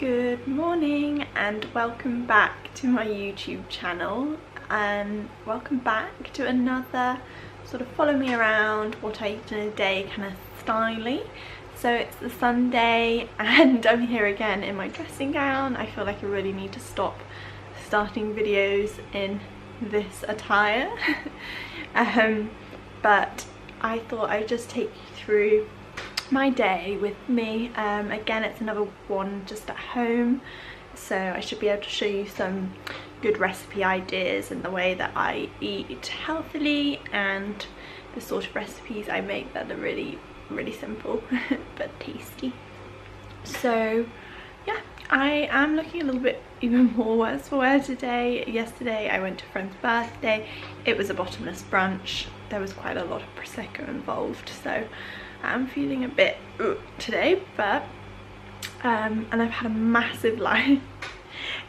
Good morning and welcome back to my YouTube channel, and welcome back to another sort of follow me around what I eat in a day kind of styly. So it's the Sunday and I'm here again in my dressing gown. I feel like I really need to stop starting videos in this attire. But I thought I'd just take you through my day with me. Again, it's another one just at home, so I should be able to show you some good recipe ideas and the way that I eat healthily and the sort of recipes I make that are really simple but tasty. So yeah, I am looking a little bit even more worse for wear today. Yesterday I went to a friend's birthday. It was a bottomless brunch. There was quite a lot of prosecco involved, so I'm feeling a bit today, but and I've had a massive line.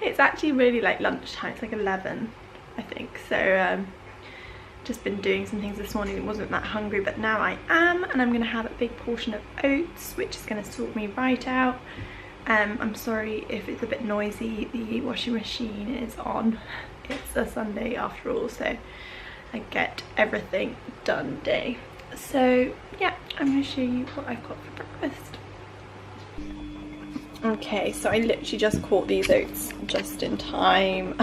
It's actually really like lunchtime, it's like 11 I think, so just been doing some things this morning. I wasn't that hungry, but now I am, and I'm gonna have a big portion of oats, which is gonna sort me right out. I'm sorry if it's a bit noisy, the washing machine is on. It's a Sunday after all, so I get everything done day. So yeah, I'm going to show you what I've got for breakfast. Okay, so I literally just caught these oats just in time.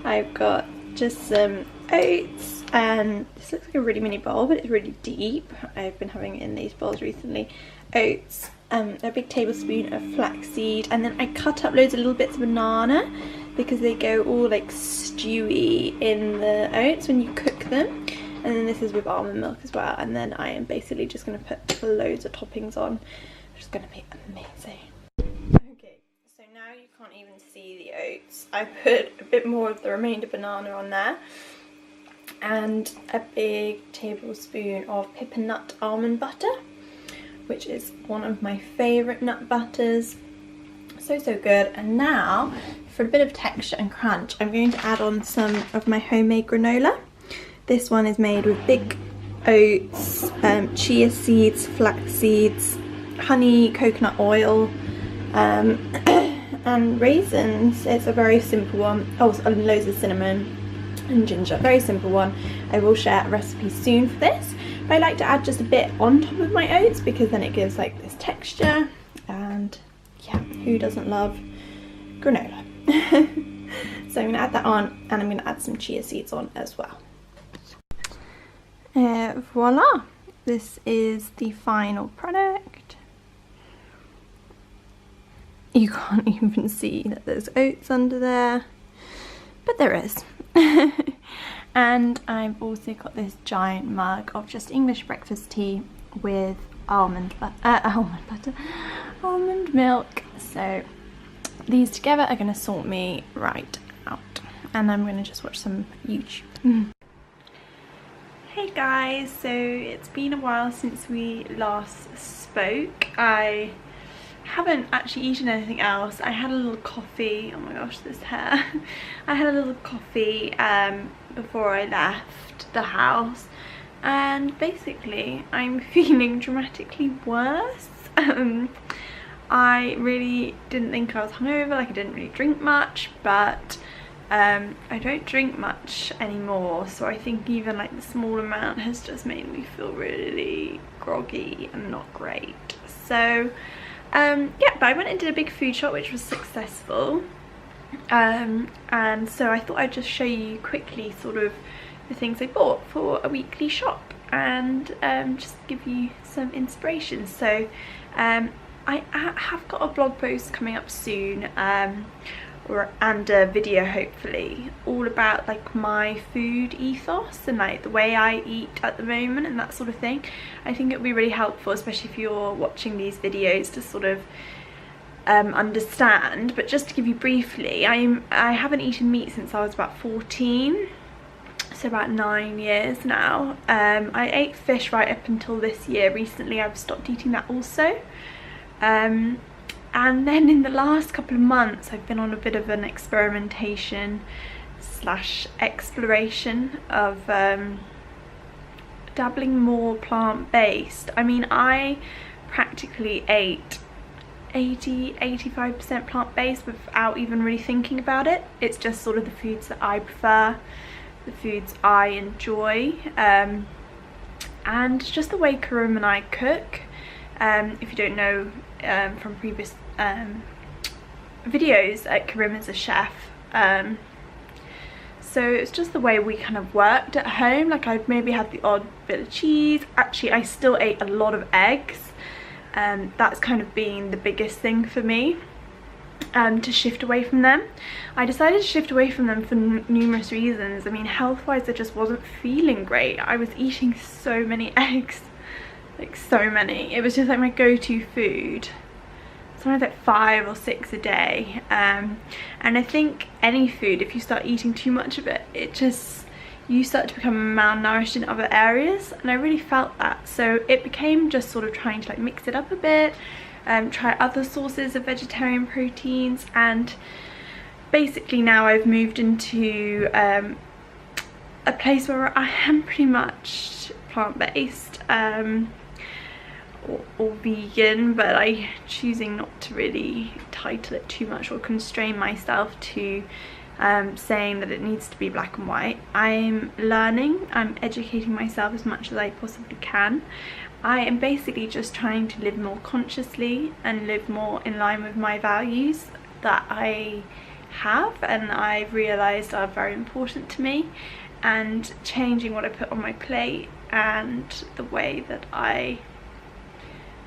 I've got just some oats, and this looks like a really mini bowl, but it's really deep. I've been having it in these bowls recently. Oats, a big tablespoon of flaxseed, and then I cut up loads of little bits of banana because they go all like stewy in the oats when you cook them. And then this is with almond milk as well, and then I am basically just going to put loads of toppings on, which is going to be amazing. Okay, so now you can't even see the oats. I put a bit more of the remainder banana on there, and a big tablespoon of pip and nut almond butter, which is one of my favourite nut butters. So good. And now for a bit of texture and crunch, I'm going to add on some of my homemade granola. This one is made with big oats, chia seeds, flax seeds, honey, coconut oil, and raisins. It's a very simple one. Oh, and loads of cinnamon and ginger. Very simple one. I will share a recipe soon for this. But I like to add just a bit on top of my oats because then it gives like this texture. And yeah, who doesn't love granola? So I'm going to add that on, and I'm going to add some chia seeds on as well. Voila, this is the final product. You can't even see that there's oats under there, but there is. And I've also got this giant mug of just English breakfast tea with almond milk. So these together are going to sort me right out, and I'm going to just watch some YouTube. Hey guys, so it's been a while since we last spoke. I haven't actually eaten anything else. I had a little coffee. Oh my gosh, this hair. I had a little coffee before I left the house, and basically I'm feeling dramatically worse. I really didn't think I was hungover, like I didn't really drink much, but I don't drink much anymore, so I think even like the small amount has just made me feel really groggy and not great. So yeah, but I went and did a big food shop, which was successful, and so I thought I'd just show you quickly sort of the things I bought for a weekly shop, and just give you some inspiration. So I have got a blog post coming up soon, and a video hopefully, all about like my food ethos and like the way I eat at the moment and that sort of thing. I think it would be really helpful, especially if you're watching these videos, to sort of understand. But just to give you briefly, I haven't eaten meat since I was about 14, so about 9 years now. I ate fish right up until this year. Recently I've stopped eating that also. And then in the last couple of months I've been on a bit of an experimentation / exploration of dabbling more plant-based. I mean, I practically ate 80-85% plant-based without even really thinking about it. It's just sort of the foods that I prefer, the foods I enjoy, and just the way Karim and I cook. If you don't know from previous videos, Karim is a chef, so it's just the way we kind of worked at home. Like, I'd maybe had the odd bit of cheese. Actually, I still ate a lot of eggs. That's kind of been the biggest thing for me, to shift away from them. I decided to shift away from them for numerous reasons. I mean, health-wise, I just wasn't feeling great. I was eating so many eggs, like so many. It was just like my go-to food. Sometimes like 5 or 6 a day. And I think any food, if you start eating too much of it, you start to become malnourished in other areas, and I really felt that. So it became just sort of trying to like mix it up a bit, try other sources of vegetarian proteins, and basically now I've moved into a place where I am pretty much plant-based, or vegan, but I'm choosing not to really title it too much or constrain myself to saying that it needs to be black and white. I'm learning, I'm educating myself as much as I possibly can. I am basically just trying to live more consciously and live more in line with my values that I have and I've realised are very important to me, and changing what I put on my plate and the way that I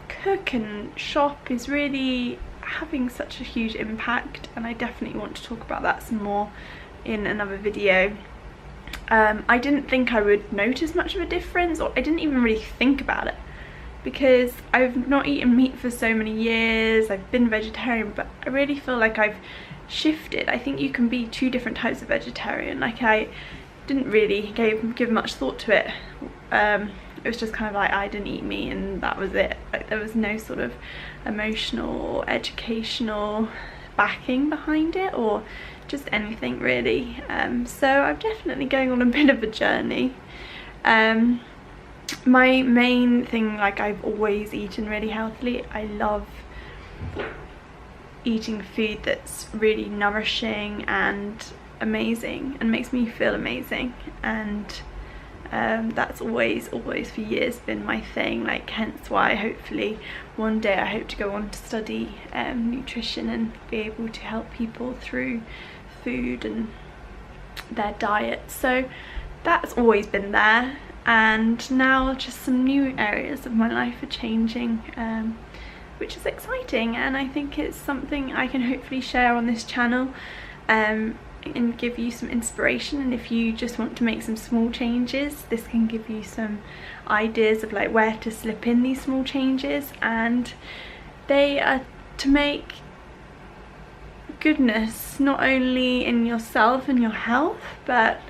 cook and shop is really having such a huge impact, and I definitely want to talk about that some more in another video. I didn't think I would notice much of a difference, or I didn't even really think about it, because I've not eaten meat for so many years. I've been vegetarian, but I really feel like I've shifted. I think you can be 2 different types of vegetarian. Like, I didn't really give much thought to it. It was just kind of like I didn't eat meat and that was it. Like, there was no sort of emotional or educational backing behind it, or just anything really. So I'm definitely going on a bit of a journey. My main thing, like, I've always eaten really healthily. I love eating food that's really nourishing and amazing and makes me feel amazing, and that's always for years been my thing. Like, hence why hopefully one day I hope to go on to study nutrition and be able to help people through food and their diet. So that's always been there, and now just some new areas of my life are changing, which is exciting, and I think it's something I can hopefully share on this channel, and give you some inspiration. And if you just want to make some small changes, this can give you some ideas of like where to slip in these small changes, and they are to make goodness not only in yourself and your health, but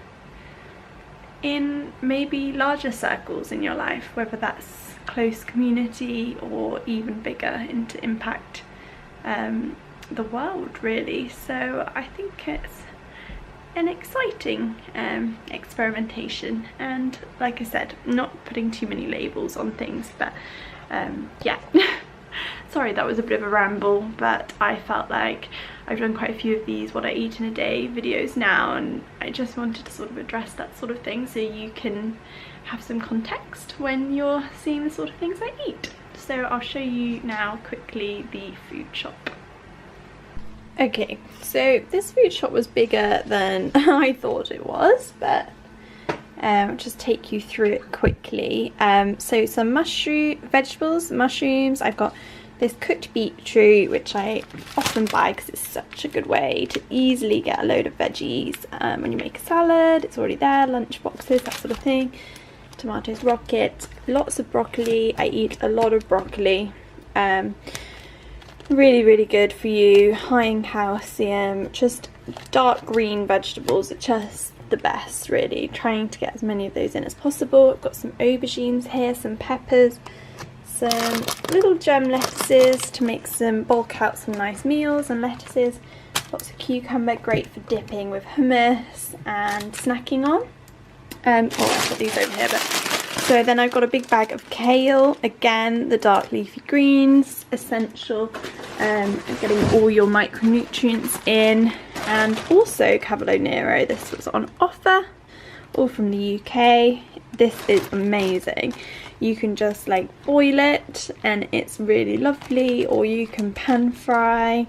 in maybe larger circles in your life, whether that's close community or even bigger, and to impact the world really. So I think it's an exciting experimentation, and like I said, not putting too many labels on things, but yeah. Sorry, that was a bit of a ramble, but I felt like I've done quite a few of these what I eat in a day videos now, and I just wanted to sort of address that sort of thing so you can have some context when you're seeing the sort of things I eat. So I'll show you now quickly the food shop. Okay, so this food shop was bigger than I thought it was, but I'll just take you through it quickly. So some mushrooms, I've got this cooked beetroot, which I often buy because it's such a good way to easily get a load of veggies when you make a salad. It's already there, lunch boxes, that sort of thing. Tomatoes, rocket, lots of broccoli. I eat a lot of broccoli. Really good for you, high in calcium. Just dark green vegetables are just the best really, trying to get as many of those in as possible. I've got some aubergines here, some peppers, some little gem lettuces to make some, bulk out some nice meals, and lettuces, lots of cucumber, great for dipping with hummus and snacking on. Oh, I'll put these over here, but so then I've got a big bag of kale, again the dark leafy greens, essential and getting all your micronutrients in. And also Cavolo Nero, this was on offer, all from the UK. This is amazing. You can just like boil it and it's really lovely, or you can pan fry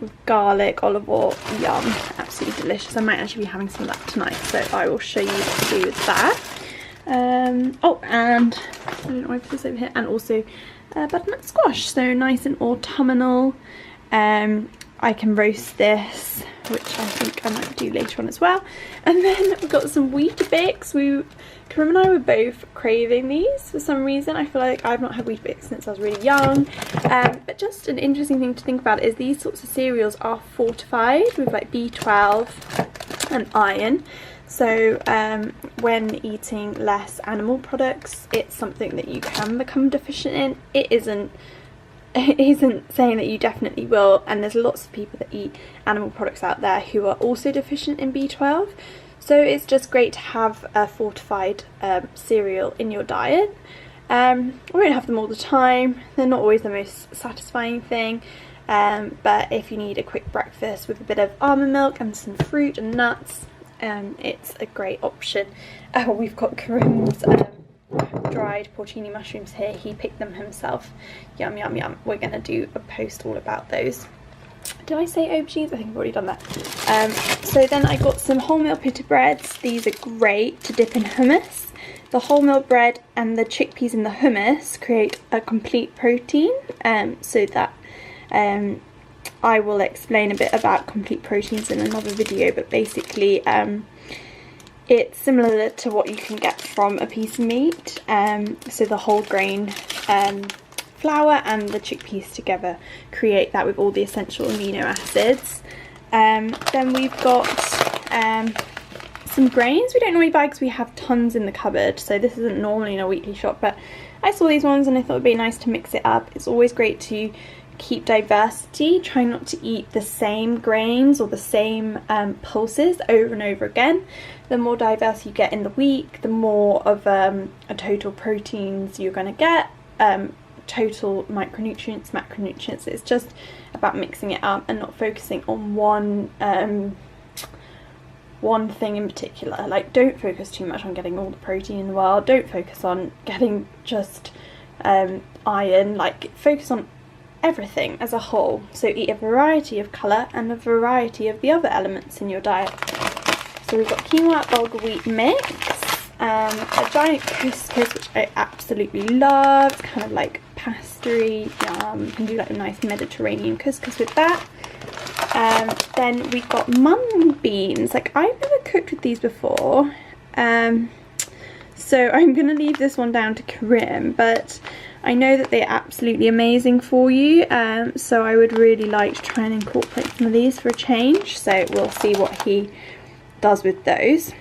with garlic, olive oil, yum, absolutely delicious. I might actually be having some of that tonight, so I will show you what to do with that. Oh, and I don't know why I put this over here, and also butternut squash, so nice and autumnal. I can roast this, which I think I might do later on as well. And then we've got some Weetabix. Karim and I were both craving these for some reason. I feel like I've not had Weetabix since I was really young. But just an interesting thing to think about is these sorts of cereals are fortified with like B12 and iron. So when eating less animal products, it's something that you can become deficient in. It isn't saying that you definitely will, and there's lots of people that eat animal products out there who are also deficient in B12, so it's just great to have a fortified cereal in your diet. I won't have them all the time, they're not always the most satisfying thing, but if you need a quick breakfast with a bit of almond milk and some fruit and nuts, it's a great option. We've got Karim's dried porcini mushrooms here. He picked them himself. Yum, yum, yum. We're going to do a post all about those. Did I say aubergines? I think I've already done that. So then I got some wholemeal pita breads. These are great to dip in hummus. The wholemeal bread and the chickpeas in the hummus create a complete protein, so that I will explain a bit about complete proteins in another video, but basically it's similar to what you can get from a piece of meat. So the whole grain flour and the chickpeas together create that with all the essential amino acids. Then we've got some grains we don't normally buy because we have tons in the cupboard, so this isn't normally in a weekly shop, but I saw these ones and I thought it would be nice to mix it up. It's always great to keep diversity, try not to eat the same grains or the same pulses over and over again. The more diverse you get in the week, the more of a total proteins you're going to get, total micronutrients, macronutrients. It's just about mixing it up and not focusing on one thing in particular. Like, don't focus too much on getting all the protein in the world, don't focus on getting just iron, like focus on everything as a whole. So eat a variety of colour and a variety of the other elements in your diet. So we've got quinoa bulgur wheat mix, a giant couscous, which I absolutely love. It's kind of like pastry, yum. You can do like a nice Mediterranean couscous with that. Then we've got mung beans. Like, I've never cooked with these before, so I'm going to leave this one down to Karim, but I know that they're absolutely amazing for you, so I would really like to try and incorporate some of these for a change, so we'll see what he does with those.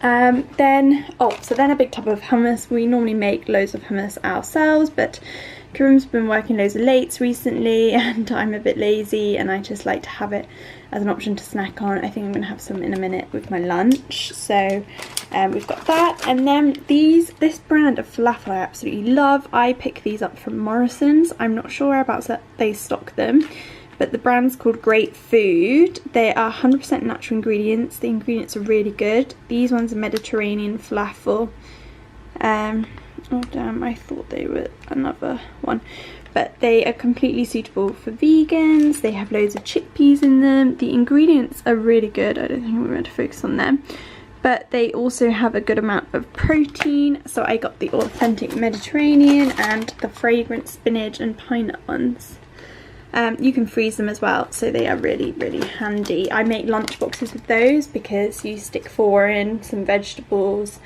Then a big tub of hummus. We normally make loads of hummus ourselves, but Karim's been working loads of lates recently and I'm a bit lazy and I just like to have it as an option to snack on. I think I'm going to have some in a minute with my lunch. So we've got that, and then this brand of falafel I absolutely love. I pick these up from Morrison's. I'm not sure whereabouts they stock them, but the brand's called Great Food. They are 100% natural ingredients. The ingredients are really good. These ones are Mediterranean falafel. Oh damn, I thought they were another one. But they are completely suitable for vegans. They have loads of chickpeas in them. The ingredients are really good. I don't think we're going to focus on them. But they also have a good amount of protein. So I got the authentic Mediterranean and the fragrant spinach and pine nut ones. You can freeze them as well, so they are really, really handy. I make lunch boxes with those because you stick 4 in, some vegetables,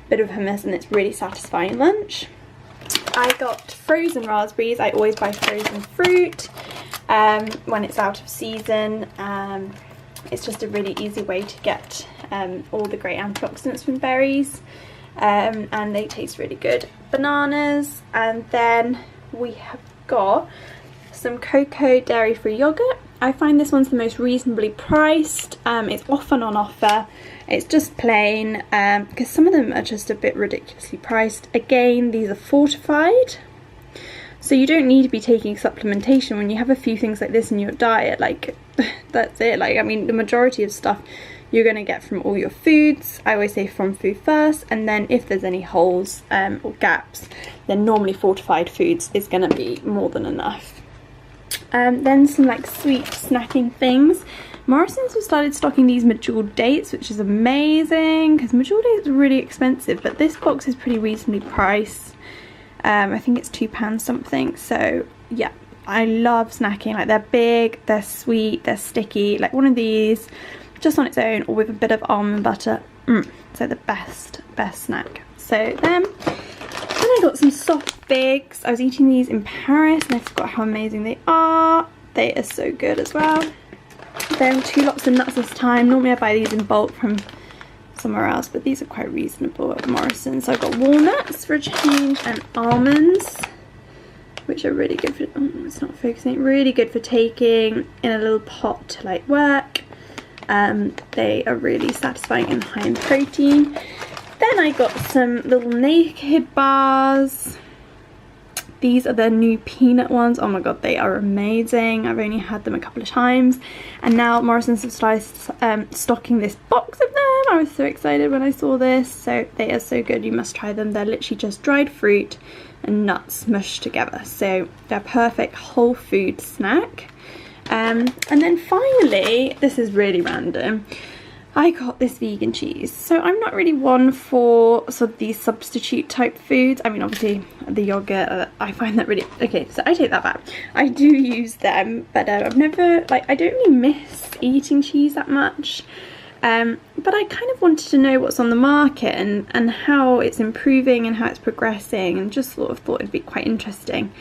bit of hummus, and it's really satisfying lunch. I got frozen raspberries. I always buy frozen fruit when it's out of season. It's just a really easy way to get all the great antioxidants from berries, and they taste really good. Bananas, and then we have got some cocoa dairy-free yogurt. I find this one's the most reasonably priced. It's often on offer. It's just plain, because some of them are just a bit ridiculously priced. Again, these are fortified, So you don't need to be taking supplementation when you have a few things like this in your diet. Like, that's it. Like, I mean, the majority of stuff you're going to get from all your foods. I always say from food first, and then if there's any holes or gaps, then normally fortified foods is going to be more than enough. Then some like sweet snacking things. Morrison's have started stocking these medjool dates, which is amazing because medjool dates are really expensive, but this box is pretty reasonably priced. I think it's £2 something. So yeah, I love snacking. Like, they're big, they're sweet, they're sticky. Like one of these just on its own or with a bit of almond butter. So the best snack. So then I got some soft figs. I was eating these in Paris and I forgot how amazing they are. They are so good as well. Then 2 lots of nuts this time. Normally I buy these in bulk from somewhere else, but these are quite reasonable at Morrison's. So I've got walnuts for a change and almonds, which are really good for, it's not focusing, really good for taking in a little pot to like work. They are really satisfying and high in protein. Then I got some little Naked bars. These are the new peanut ones. Oh my god, they are amazing. I've only had them a couple of times, and now Morrison's have started stocking this box of them. I was so excited when I saw this. So they are so good, you must try them. They're literally just dried fruit and nuts mushed together, so they're perfect whole food snack. And then finally, this is really random, I got this vegan cheese. So I'm not really one for sort of these substitute type foods. I mean, obviously the yogurt, I find that really, okay, so I take that back. I do use them, but I've never, like, I don't really miss eating cheese that much. But I kind of wanted to know what's on the market and how it's improving and how it's progressing, and just sort of thought it'd be quite interesting.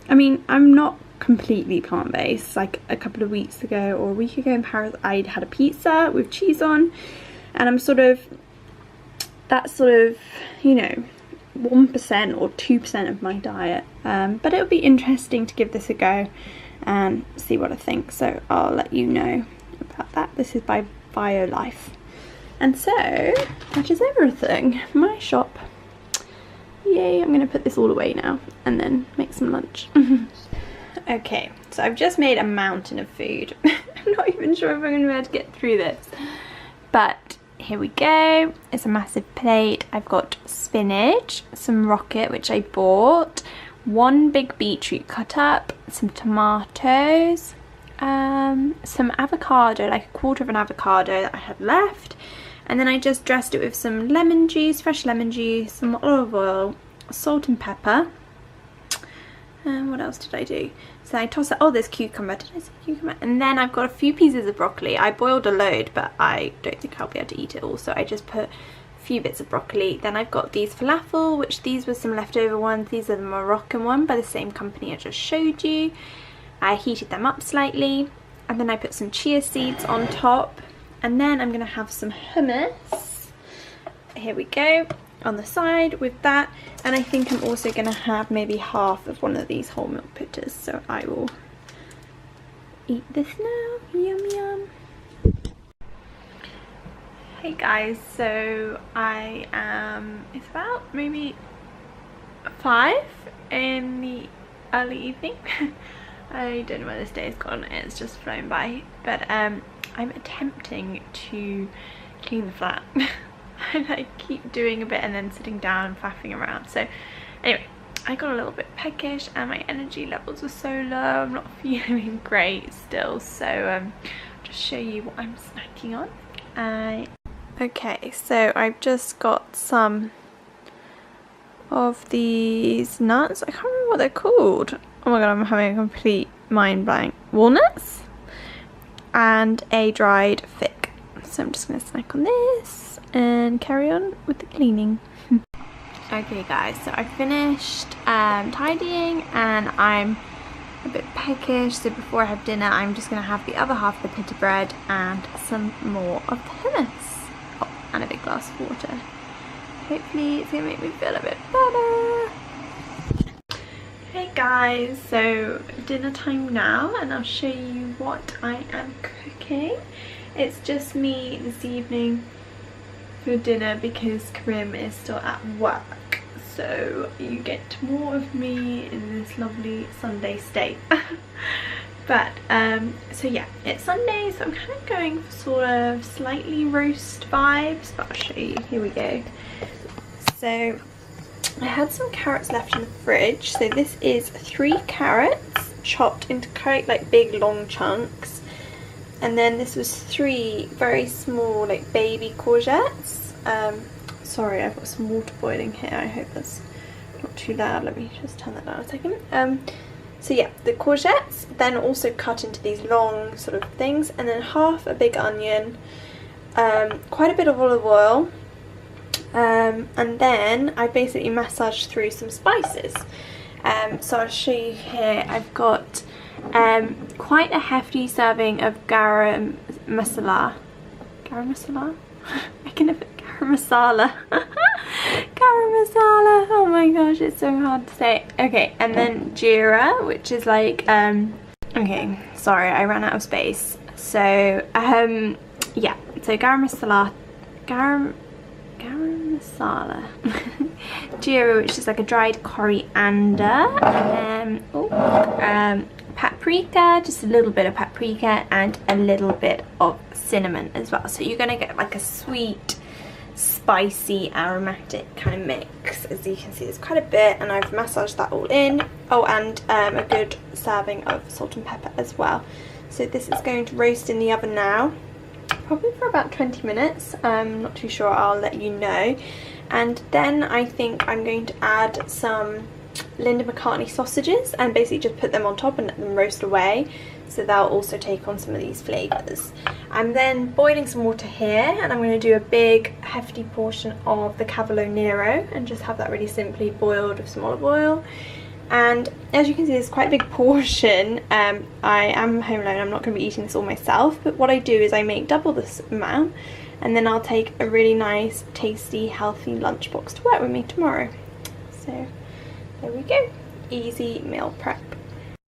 I mean, I'm not completely plant-based. Like a couple of weeks ago or a week ago in Paris, I'd had a pizza with cheese on, and I'm sort of, that's sort of, you know, 1% or 2% of my diet. But it'll be interesting to give this a go and see what I think. So I'll let you know about that. This is by BioLife. And so that is everything. My shop. Yay, I'm gonna put this all away now and then make some lunch. Okay, so I've just made a mountain of food. I'm not even sure if I'm going to be able to get through this. But here we go. It's a massive plate. I've got spinach, some rocket, which I bought, 1 big beetroot cut up, some tomatoes, some avocado, like a quarter of an avocado that I had left. And then I just dressed it with some lemon juice, fresh lemon juice, some olive oil, salt and pepper. And what else did I do? So I tossed it. Oh, there's cucumber. Did I say cucumber? And then I've got a few pieces of broccoli. I boiled a load, but I don't think I'll be able to eat it all. So I just put a few bits of broccoli. Then I've got these falafel, which these were some leftover ones. These are the Moroccan one by the same company I just showed you. I heated them up slightly. And then I put some chia seeds on top. And then I'm going to have some hummus. Here we go. On the side with that, and I think I'm also going to have maybe half of one of these whole milk pitters, so I will eat this now. Yum yum. Hey guys, so I am, it's about maybe 5 in the early evening. I don't know where this day has gone, it's just flown by, but I'm attempting to clean the flat. I like keep doing a bit and then sitting down and faffing around. So anyway, I got a little bit peckish and my energy levels are so low. I'm not feeling great still, so I'll just show you what I'm snacking on. Okay, so I've just got some of these nuts. I can't remember what they're called. Oh my god, I'm having a complete mind blank. Walnuts and a dried fig. So I'm just going to snack on this and carry on with the cleaning. Okay guys, so I finished tidying and I'm a bit peckish, so before I have dinner I'm just going to have the other half of the pita bread and some more of the hummus. Oh, and a big glass of water. Hopefully it's going to make me feel a bit better. Hey guys, so dinner time now and I'll show you what I am cooking. It's just me this evening for dinner because Karim is still at work. so you get more of me in this lovely Sunday state. But so yeah, it's Sunday, so I'm kind of going for sort of slightly roast vibes, but I'll show you. Here we go. So I had some carrots left in the fridge. So this is 3 carrots chopped into quite like big long chunks, and then this was 3 very small like baby courgettes. Sorry, I've got some water boiling here. I hope that's not too loud. Let me just turn that down a second. So yeah, the courgettes, then also cut into these long sort of things, and then half a big onion, quite a bit of olive oil, and then I basically massaged through some spices. So I'll show you here. I've got quite a hefty serving of garam masala. Garam masala? I can never. Garam masala. Garam masala. Oh my gosh, it's so hard to say. Okay, and then jeera, which is like okay, sorry, I ran out of space. So yeah, so garam masala, garam masala. Jeera, which is like a dried coriander, paprika, just a little bit of paprika, and a little bit of cinnamon as well. So you're gonna get like a sweet, spicy, aromatic kind of mix. As you can see, there's quite a bit, and I've massaged that all in. Oh, and a good serving of salt and pepper as well. So this is going to roast in the oven now, probably for about 20 minutes. I'm not too sure, I'll let you know. And then I think I'm going to add some Linda McCartney sausages and basically just put them on top and let them roast away, so they'll also take on some of these flavours. I'm then boiling some water here, and I'm going to do a big hefty portion of the cavolo nero and just have that really simply boiled with some olive oil. And as you can see, it's quite a big portion. I am home alone, I'm not going to be eating this all myself, but what I do is I make double this amount, and then I'll take a really nice, tasty, healthy lunchbox to work with me tomorrow. So there we go, easy meal prep.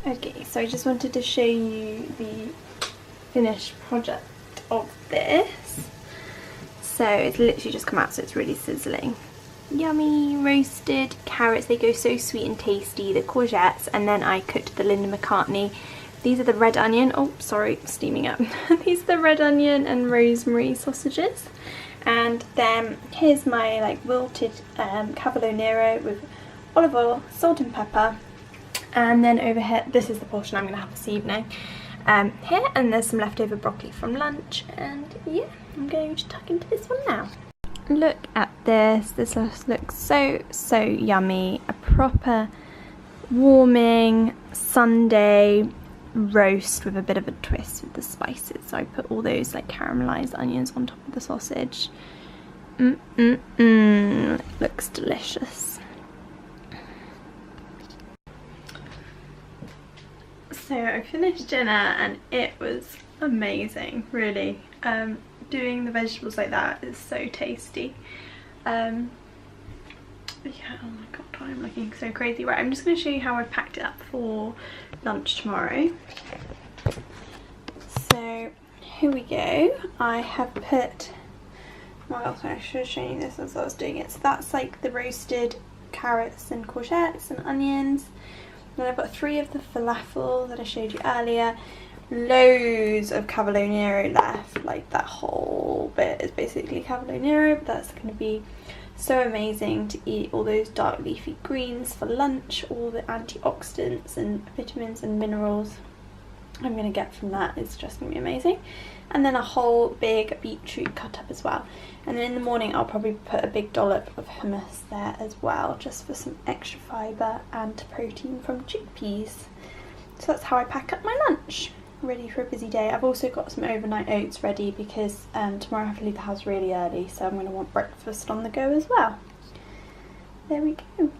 Okay, so I just wanted to show you the finished product of this. So it's literally just come out, so it's really sizzling. Yummy roasted carrots, they go so sweet and tasty, the courgettes, and then I cooked the Linda McCartney. These are the red onion, oh sorry, steaming up. These are the red onion and rosemary sausages. And then here's my like wilted cavolo nero with olive oil, salt and pepper. And then over here, this is the portion I'm going to have this evening. Here, and there's some leftover broccoli from lunch, and yeah, I'm going to tuck into this one now. Look at this, this looks so yummy. A proper warming Sunday roast with a bit of a twist with the spices. So I put all those like caramelized onions on top of the sausage. It looks delicious. So I finished dinner and it was amazing, really. Doing the vegetables like that is so tasty. Yeah, oh my god, I'm looking so crazy. Right, I'm just going to show you how I packed it up for lunch tomorrow. So here we go. I have put, well, I should have shown you this as I was doing it. So that's like the roasted carrots and courgettes and onions. Then I've got 3 of the falafel that I showed you earlier. Loads of cavolo nero left, like that whole bit is basically cavolo nero, but that's going to be so amazing to eat all those dark leafy greens for lunch. All the antioxidants and vitamins and minerals I'm going to get from that is just going to be amazing. And then a whole big beetroot cut up as well. And then in the morning I'll probably put a big dollop of hummus there as well, just for some extra fibre and protein from chickpeas. So that's how I pack up my lunch, ready for a busy day. I've also got some overnight oats ready because tomorrow I have to leave the house really early, so I'm going to want breakfast on the go as well. There we go.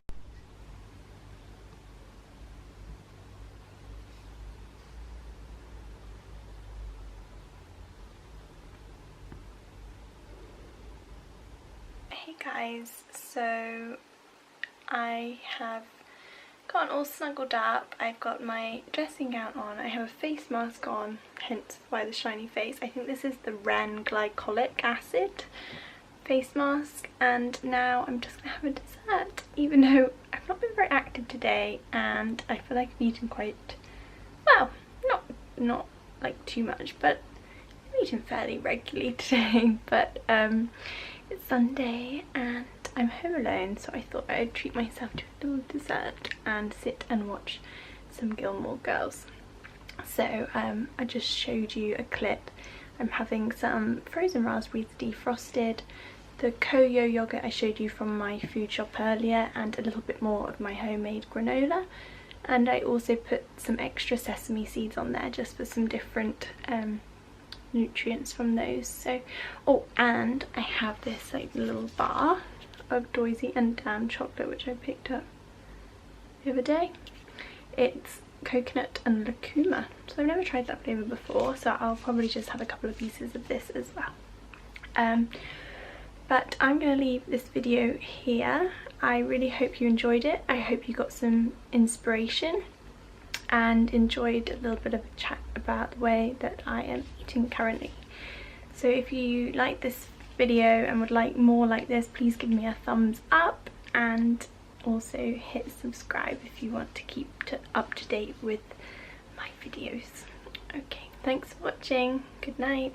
Hey guys, so I have gotten all snuggled up. I've got my dressing gown on, I have a face mask on, hence why the shiny face. I think this is the Ren glycolic acid face mask, and now I'm just gonna have a dessert, even though I've not been very active today and I feel like I've eaten quite well, not like too much, but I'm eating fairly regularly today. But it's Sunday and I'm home alone, so I thought I'd treat myself to a little dessert and sit and watch some Gilmore Girls. So I just showed you a clip. I'm having some frozen raspberries defrosted, the Koyo yogurt I showed you from my food shop earlier, and a little bit more of my homemade granola. And I also put some extra sesame seeds on there just for some different nutrients from those. So, oh, and I have this like little bar of Doisy and Dam chocolate which I picked up the other day. It's coconut and lucuma, so I've never tried that flavour before, so I'll probably just have a couple of pieces of this as well. But I'm going to leave this video here. I really hope you enjoyed it. I hope you got some inspiration and enjoyed a little bit of a chat about the way that I am eating currently. So if you like this video and would like more like this, please give me a thumbs up, and also hit subscribe if you want to keep up to date with my videos. Okay, thanks for watching. Good night.